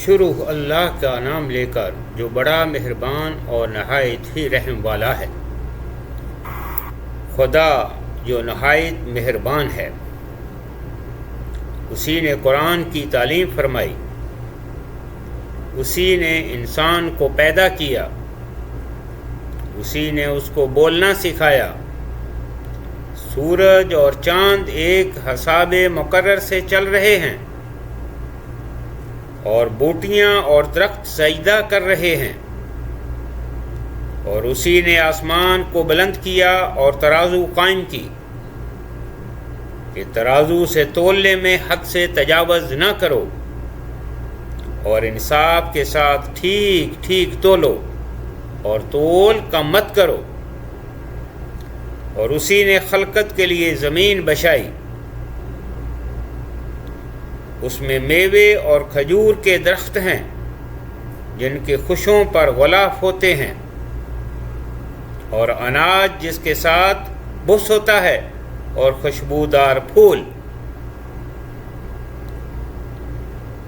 شروع اللہ کا نام لے کر جو بڑا مہربان اور نہایت ہی رحم والا ہے۔ خدا جو نہایت مہربان ہے، اسی نے قرآن کی تعلیم فرمائی، اسی نے انسان کو پیدا کیا، اسی نے اس کو بولنا سکھایا۔ سورج اور چاند ایک حساب مقرر سے چل رہے ہیں، اور بوٹیاں اور درخت سجدہ کر رہے ہیں، اور اسی نے آسمان کو بلند کیا اور ترازو قائم کی کہ ترازو سے تولنے میں حد سے تجاوز نہ کرو، اور انصاف کے ساتھ ٹھیک ٹھیک تولو اور تول کم مت کرو۔ اور اسی نے خلقت کے لیے زمین بچھائی، اس میں میوے اور کھجور کے درخت ہیں جن کے خوشوں پر غلاف ہوتے ہیں، اور اناج جس کے ساتھ بس ہوتا ہے، اور خوشبودار پھول۔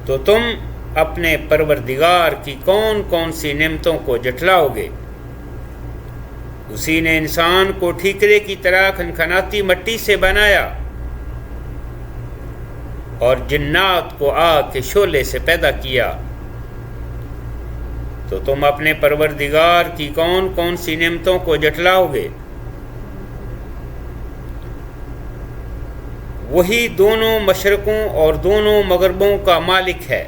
تو تم اپنے پروردگار کی کون کون سی نعمتوں کو جھٹلاؤ گے؟ اسی نے انسان کو ٹھیکرے کی طرح کھنکھناتی مٹی سے بنایا، اور جنات کو آگ کے شعلے سے پیدا کیا۔ تو تم اپنے پروردگار کی کون کون سی نعمتوں کو جھٹلاؤ گے؟ وہی دونوں مشرقوں اور دونوں مغربوں کا مالک ہے۔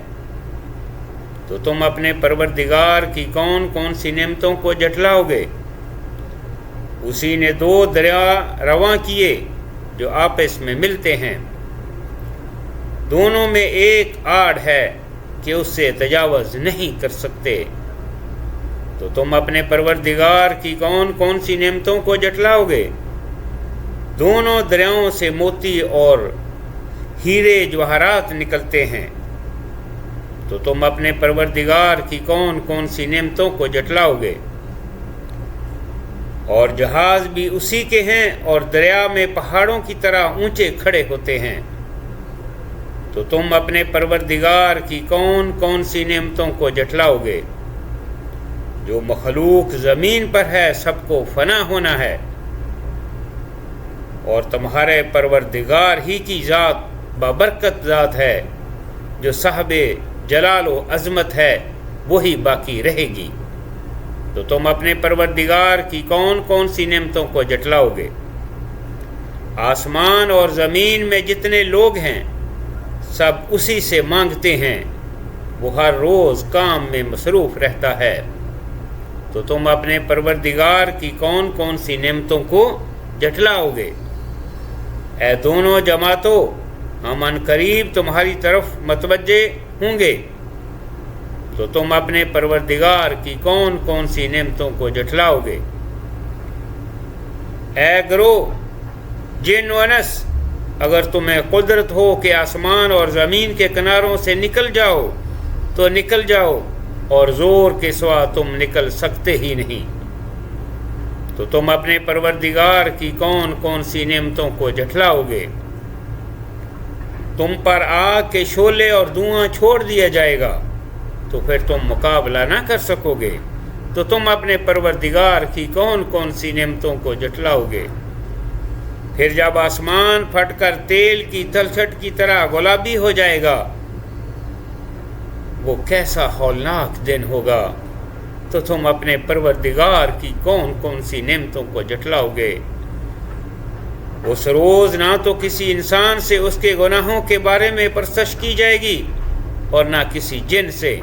تو تم اپنے پروردگار کی کون کون سی نعمتوں کو جھٹلاؤ گے؟ اسی نے دو دریا رواں کیے جو آپس میں ملتے ہیں، دونوں میں ایک آڑ ہے کہ اس سے تجاوز نہیں کر سکتے۔ تو تم اپنے پروردگار کی کون کون سی نعمتوں کو جھٹلاؤ گے؟ دونوں دریاؤں سے موتی اور ہیرے جواہرات نکلتے ہیں۔ تو تم اپنے پروردگار کی کون کون سی نعمتوں کو جھٹلاؤ گے؟ اور جہاز بھی اسی کے ہیں، اور دریا میں پہاڑوں کی طرح اونچے کھڑے ہوتے ہیں۔ تو تم اپنے پروردگار کی کون کون سی نعمتوں کو جھٹلاؤ گے؟ جو مخلوق زمین پر ہے سب کو فنا ہونا ہے، اور تمہارے پروردگار ہی کی ذات بابرکت ذات ہے، جو صاحب جلال و عظمت ہے، وہی باقی رہے گی۔ تو تم اپنے پروردگار کی کون کون سی نعمتوں کو جھٹلاؤ گے؟ آسمان اور زمین میں جتنے لوگ ہیں سب اسی سے مانگتے ہیں، وہ ہر روز کام میں مصروف رہتا ہے۔ تو تم اپنے پروردگار کی کون کون سی نعمتوں کو جھٹلاؤ گے؟ اے دونوں جماعتوں، ہم عنقریب تمہاری طرف متوجہ ہوں گے۔ تو تم اپنے پروردگار کی کون کون سی نعمتوں کو جھٹلاؤ گے؟ اے گروہ جن و انس، اگر تمہیں قدرت ہو کہ آسمان اور زمین کے کناروں سے نکل جاؤ تو نکل جاؤ، اور زور کے سوا تم نکل سکتے ہی نہیں۔ تو تم اپنے پروردگار کی کون کون سی نعمتوں کو جھٹلاؤ گے؟ تم پر آگ کے شعلے اور دھواں چھوڑ دیا جائے گا، تو پھر تم مقابلہ نہ کر سکو گے۔ تو تم اپنے پروردگار کی کون کون سی نعمتوں کو جھٹلاؤ گے؟ پھر جب آسمان پھٹ کر تیل کی تلچھٹ کی طرح گلابی ہو جائے گا، وہ کیسا ہولناک دن ہوگا۔ تو تم اپنے پروردگار کی کون کون سی نعمتوں کو جھٹلاؤ گے؟ اس روز نہ تو کسی انسان سے اس کے گناہوں کے بارے میں پرسش کی جائے گی، اور نہ کسی جن سے۔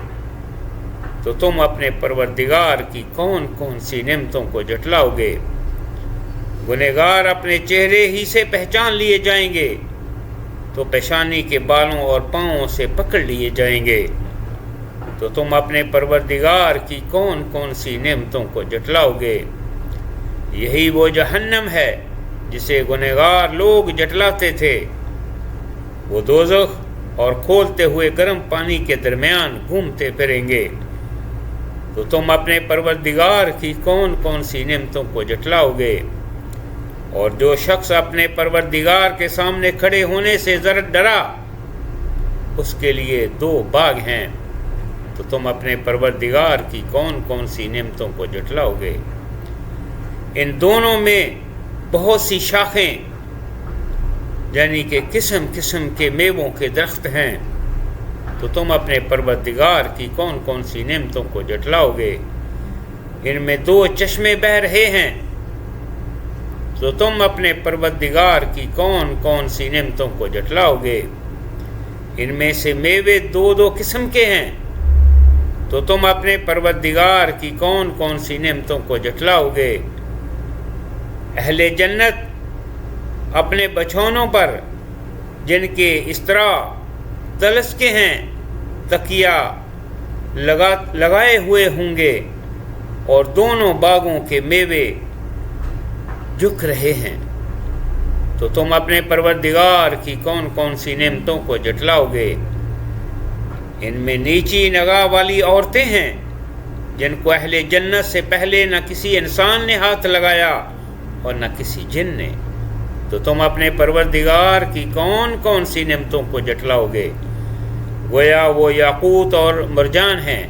تو تم اپنے پروردگار کی کون کون سی نعمتوں کو جھٹلاؤ گے؟ گنہگار اپنے چہرے ہی سے پہچان لیے جائیں گے، تو پیشانی کے بالوں اور پاؤں سے پکڑ لیے جائیں گے۔ تو تم اپنے پروردگار کی کون کون سی نعمتوں کو جھٹلاؤ گے؟ یہی وہ جہنم ہے جسے گنہگار لوگ جھٹلاتے تھے، وہ دوزخ اور کھولتے ہوئے گرم پانی کے درمیان گھومتے پھریں گے۔ تو تم اپنے پروردگار کی کون کون سی نعمتوں کو جھٹلاؤ گے؟ اور جو شخص اپنے پروردگار کے سامنے کھڑے ہونے سے ذرا ڈرا، اس کے لیے 2 باغ ہیں، تو تم اپنے پروردگار کی کون کون سی نعمتوں کو جھٹلاؤ گے۔ ان دونوں میں بہت سی شاخیں یعنی کہ قسم قسم کے میووں کے درخت ہیں، تو تم اپنے پروردگار کی کون کون سی نعمتوں کو جھٹلاؤ گے۔ ان میں 2 چشمے بہہ رہے ہیں، تو تم اپنے پروردگار کی کون کون سی نعمتوں کو جھٹلاؤ گے۔ ان میں سے میوے 2 قسم کے ہیں، تو تم اپنے پروردگار کی کون کون سی نعمتوں کو جھٹلاؤ گے۔ اہل جنت اپنے بچھونوں پر جن کے اس طرح تلس کے ہیں تکیہ لگائے ہوئے ہوں گے، اور دونوں باغوں کے میوے جھک رہے ہیں، تو تم اپنے پروردگار کی کون کون سی نعمتوں کو جھٹلاؤ گے۔ ان میں نیچی نگاہ والی عورتیں ہیں جن کو اہل جنت سے پہلے نہ کسی انسان نے ہاتھ لگایا اور نہ کسی جن نے، تو تم اپنے پروردگار کی کون کون سی نعمتوں کو جھٹلاؤ گے۔ گویا وہ یاقوت اور مرجان ہیں،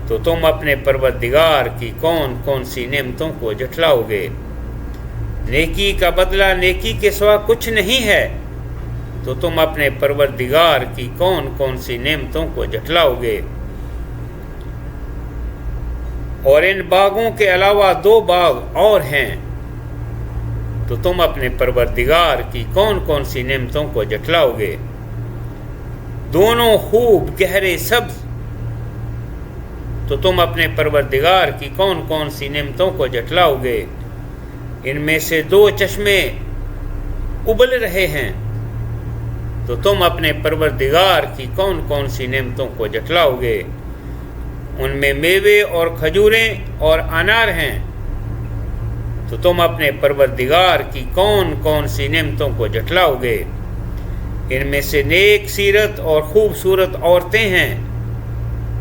تو تم اپنے پروردگار کی کون کون سی نعمتوں کو جھٹلاؤ گے۔ نیکی کا بدلہ نیکی کے سوا کچھ نہیں ہے، تو تم اپنے پروردگار کی کون کون سی نعمتوں کو جھٹلاؤ گے۔ اور ان باغوں کے علاوہ 2 باغ اور ہیں، تو تم اپنے پروردگار کی کون کون سی نعمتوں کو جھٹلاؤ گے۔ دونوں خوب گہرے سبز، تو تم اپنے پروردگار کی کون کون سی نعمتوں کو جھٹلاؤ گے۔ ان میں سے 2 چشمے ابل رہے ہیں، تو تم اپنے پروردگار کی کون کون سی نعمتوں کو جھٹلاؤ گے۔ ان میں میوے اور کھجوریں اور انار ہیں، تو تم اپنے پروردگار کی کون کون سی نعمتوں کو جھٹلاؤ گے۔ ان میں سے نیک سیرت اور خوبصورت عورتیں ہیں،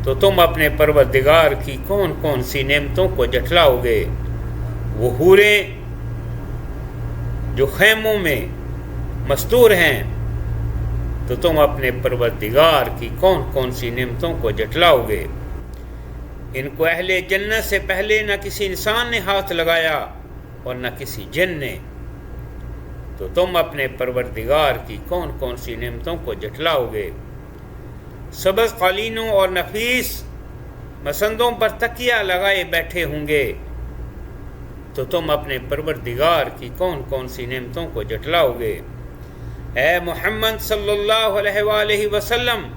تو تم اپنے پروردگار کی کون کون سی نعمتوں کو جھٹلاؤ گے۔ وہ حوریں جو خیموں میں مستور ہیں، تو تم اپنے پروردگار کی کون کون سی نعمتوں کو جھٹلاؤ گے۔ ان کو اہل جنت سے پہلے نہ کسی انسان نے ہاتھ لگایا اور نہ کسی جن نے، تو تم اپنے پروردگار کی کون کون سی نعمتوں کو جھٹلاؤ گے۔ سبز قالینوں اور نفیس مسندوں پر تکیہ لگائے بیٹھے ہوں گے، تو تم اپنے پروردگار کی کون کون سی نعمتوں کو جھٹلاؤ گے۔ اے محمد صلی اللہ علیہ وآلہ وسلم،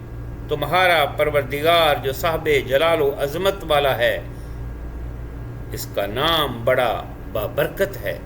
تمہارا پروردگار جو صاحب جلال و عظمت والا ہے، اس کا نام بڑا بابرکت ہے۔